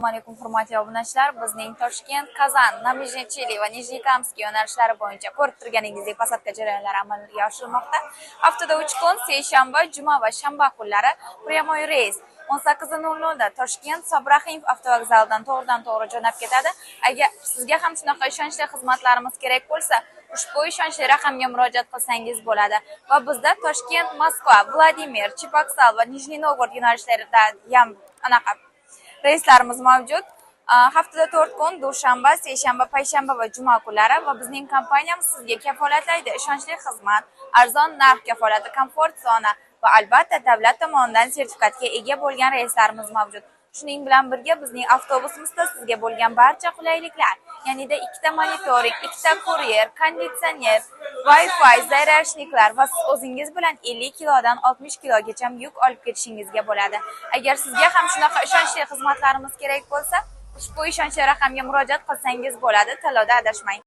Assalomu alaykum hurmatli obunachilar. Bizning Toshkent, Kazan, Nabijnecheli va Nijnikamskiy yo'nalishlari bo'yicha ko'rib turganingizdek pasatka jarayonlari amalga oshirilmoqda. Haftada 3 kun, seshanba, juma va shanba kunlari pryamoy reys 18:00 da Toshkent Sobrahimov avtovokzalidan to'g'ridan-to'g'ri jo'nab ketadi. Agar sizga ham shunaqa ishonchli xizmatlarimiz kerak bo'lsa, ushbu ishonchli raqamga murojaat qilsangiz bo'ladi. Va bizda Toshkent, Moskva, Vladimir, Cheboksal va Nijniy Novgorod yo'nalishlarida ham anaqa reyslarimiz mavjud. Haftada 4 kun, dushanba, seshanba, payshanba va juma kunlari va bizning kompaniyamiz sizga kafolatlaydi. Ishonchli xizmat, arzon narx kafolati, komfort zona va albatta davlat tomonidan sertifikatga ega bo'lgan reyslarimiz mavjud. Shuning bilan birga bizning avtobusimizda sizga bo'lgan barcha qulayliklar, ya'nida 2 ta monitoring, 2 ta kuryer, konditsioner, Wi-Fi, zaryadniklar va siz o'zingiz bilan 50 kilodan 60 kilogacha yuk olib ketishingizga bo'ladi. Agar sizga ham shunaqa ishonchli xizmatlarimiz kerak bo'lsa, ushbu ishonchli raqamga murojaat qilsangiz bo'ladi. Tanlovda adashmang.